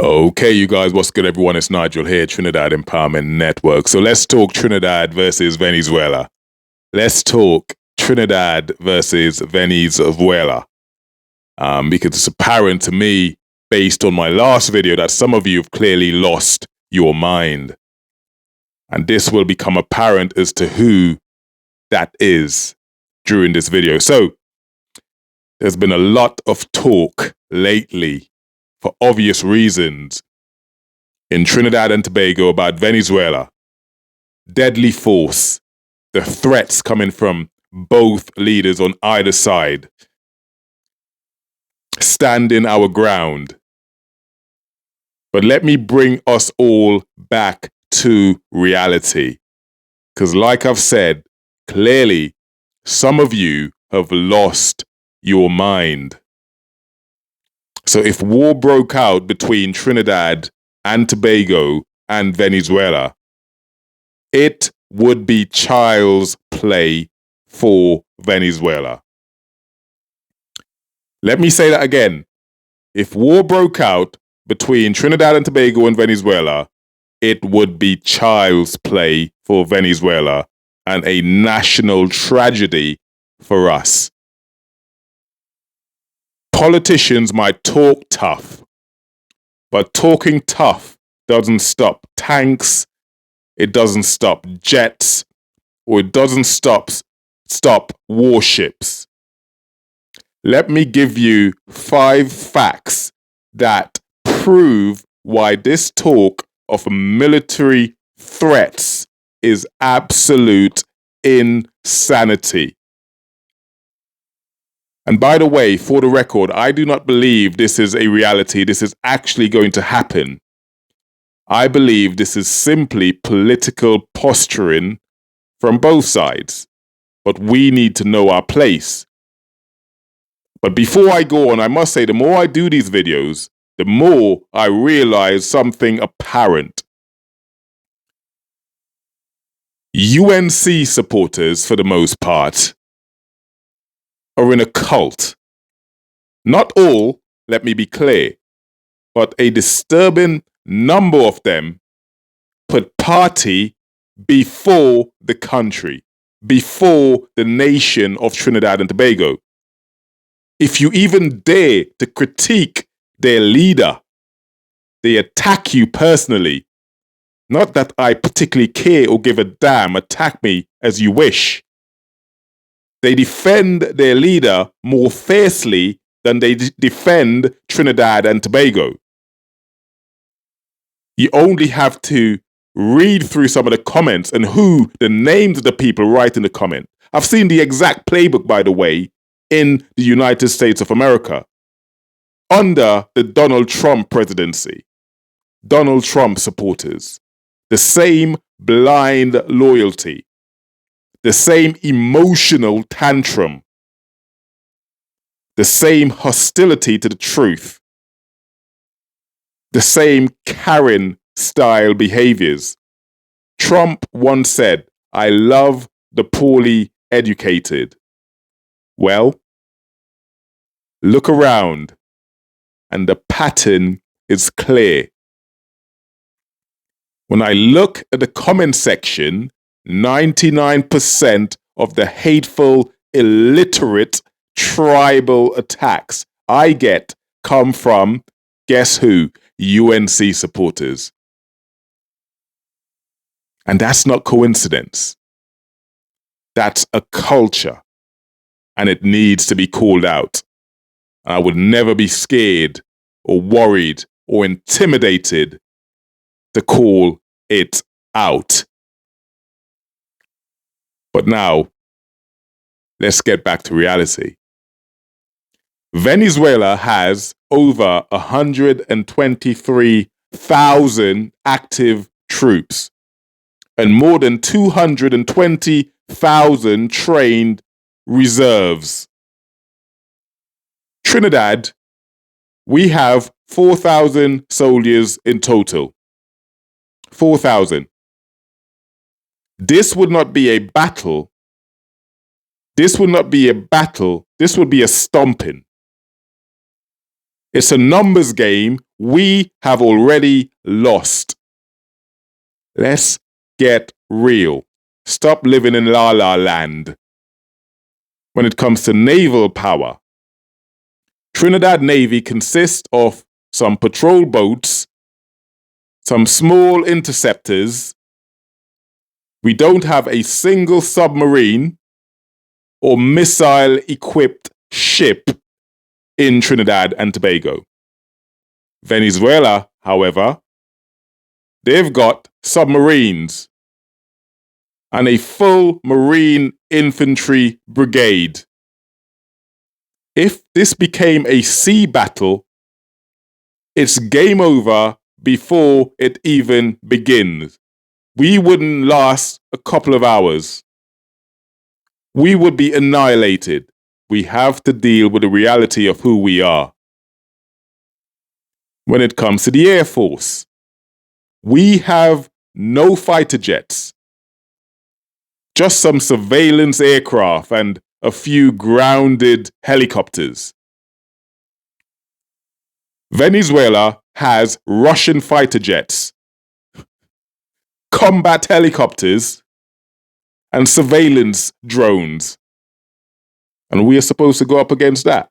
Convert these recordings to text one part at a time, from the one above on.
Okay, you guys, what's good, everyone? It's Nigel here, Trinidad Empowerment Network. So let's talk Trinidad versus Venezuela. Let's talk Trinidad versus Venezuela. Because it's apparent to me, based on my last video, that some of you have clearly lost your mind. And this will become apparent as to who that is during this video. So there's been a lot of talk lately, for obvious reasons, in Trinidad and Tobago about Venezuela. Deadly force, the threats coming from both leaders on either side. Standing our ground. But let me bring us all back to reality. Because like I've said, clearly, some of you have lost your mind. So if war broke out between Trinidad and Tobago and Venezuela, it would be child's play for Venezuela. Let me say that again. If war broke out between Trinidad and Tobago and Venezuela, it would be child's play for Venezuela and a national tragedy for us. Politicians might talk tough, but talking tough doesn't stop tanks, it doesn't stop jets, or it doesn't stop warships. Let me give you 5 facts that prove why this talk of military threats is absolute insanity. And by the way, for the record, I do not believe this is a reality. This is actually going to happen. I believe this is simply political posturing from both sides. But we need to know our place. But before I go on, I must say, the more I do these videos, the more I realize something apparent. UNC supporters, for the most part, are in a cult. Not all, let me be clear, but a disturbing number of them put party before the country, before the nation of Trinidad and Tobago. If you even dare to critique their leader, they attack you personally. Not that I particularly care or give a damn, attack me as you wish. They defend their leader more fiercely than they defend Trinidad and Tobago. You only have to read through some of the comments and who the names of the people write in the comment. I've seen the exact playbook, by the way, in the United States of America under the Donald Trump presidency. Donald Trump supporters. The same blind loyalty. The same emotional tantrum. The same hostility to the truth. The same Karen-style behaviors. Trump once said, "I love the poorly educated." Well, look around, and the pattern is clear. When I look at the comment section, 99% of the hateful, illiterate, tribal attacks I get come from, guess who? UNC supporters. And that's not coincidence. That's a culture. And it needs to be called out. I would never be scared or worried or intimidated to call it out. But now, let's get back to reality. Venezuela has over 123,000 active troops and more than 220,000 trained reserves. Trinidad, we have 4,000 soldiers in total. 4,000. This would not be a battle. This would not be a battle. This would be a stomping. It's a numbers game We have already lost. Let's get real. Stop living in la la land. When it comes to naval power, Trinidad Navy consists of some patrol boats, some small interceptors. We don't have a single submarine or missile-equipped ship in Trinidad and Tobago. Venezuela, however, they've got submarines and a full marine infantry brigade. If this became a sea battle, it's game over before it even begins. We wouldn't last a couple of hours. We would be annihilated. We have to deal with the reality of who we are. When it comes to the Air Force, we have no fighter jets, just some surveillance aircraft and a few grounded helicopters. Venezuela has Russian fighter jets, combat helicopters, and surveillance drones. And we are supposed to go up against that.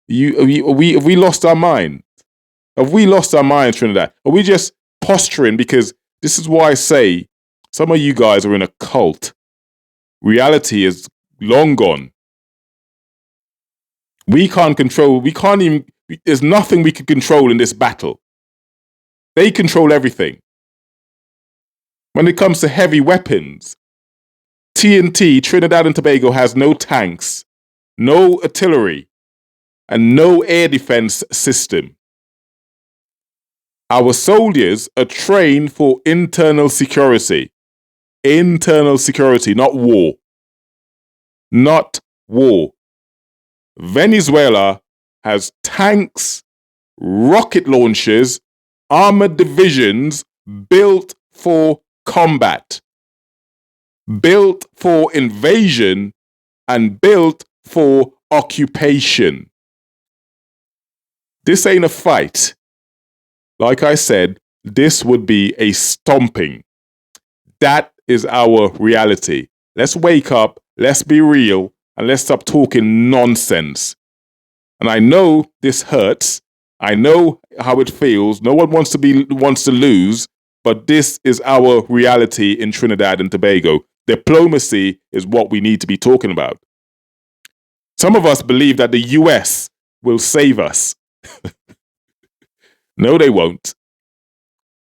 Have we lost our mind? Have we lost our mind, Trinidad? Are we just posturing? Because this is why I say some of you guys are in a cult. Reality is long gone. We can't even, there's nothing we can control in this battle. They control everything. When it comes to heavy weapons, TNT, Trinidad and Tobago, has no tanks, no artillery, and no air defense system. Our soldiers are trained for internal security. Internal security, not war. Not war. Venezuela has tanks, rocket launchers, armored divisions built for combat, built for invasion, and built for occupation. This ain't a fight. Like I said, this would be a stomping. That is our reality. Let's wake up, let's be real, and let's stop talking nonsense. And I know this hurts. I know how it feels. No one wants to lose, but this is our reality in Trinidad and Tobago. Diplomacy is what we need to be talking about. Some of us believe that the US will save us. No, they won't.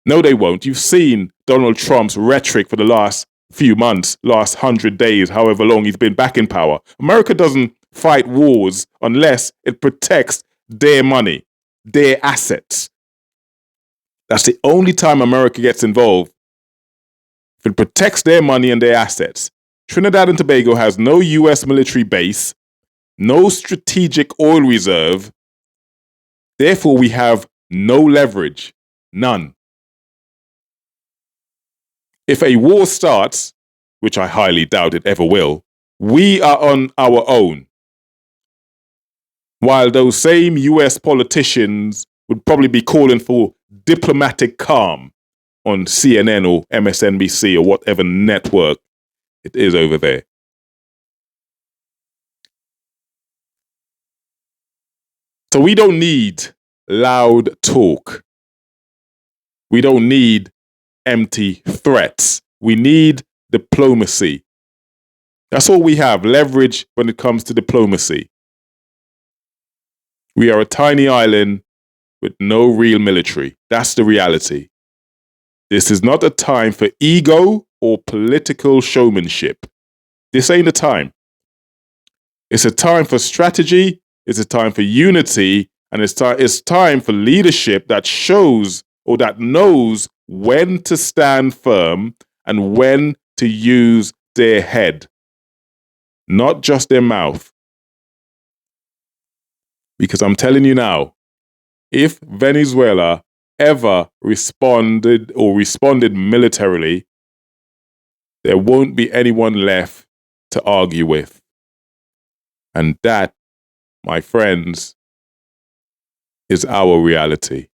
No, they won't. You've seen Donald Trump's rhetoric for the last few months, last 100 days, however long he's been back in power. America doesn't fight wars unless it protects their money, their assets. That's the only time America gets involved. If it protects their money and their assets. Trinidad and Tobago has no US military base, no strategic oil reserve. Therefore, we have no leverage. None. If a war starts, which I highly doubt it ever will, we are on our own. While those same US politicians would probably be calling for diplomatic calm on CNN or MSNBC or whatever network it is over there. So we don't need loud talk. We don't need empty threats. We need diplomacy. That's all we have, leverage when it comes to diplomacy. We are a tiny island with no real military. That's the reality. This is not a time for ego or political showmanship. This ain't a time. It's a time for strategy, it's a time for unity, and it's time for leadership that shows or that knows when to stand firm and when to use their head, not just their mouth. Because I'm telling you now, if Venezuela ever responded militarily, there won't be anyone left to argue with. And that, my friends, is our reality.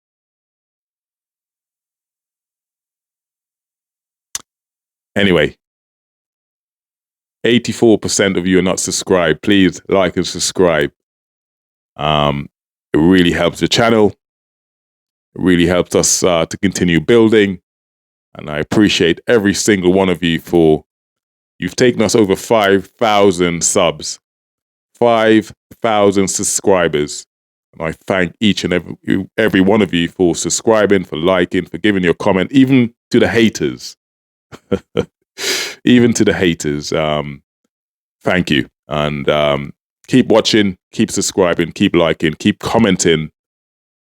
Anyway, 84% of you are not subscribed. Please like and subscribe. It really helps the channel. It really helps us to continue building. And I appreciate every single one of you for, you've taken us over 5,000 subs, 5,000 subscribers. And I thank each and every one of you for subscribing, for liking, for giving your comment, even to the haters. Even to the haters. Thank you. And keep watching, keep subscribing, keep liking, keep commenting.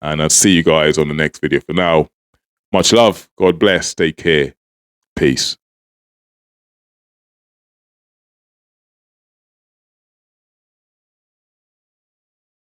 And I'll see you guys on the next video. For now, much love. God bless. Take care. Peace.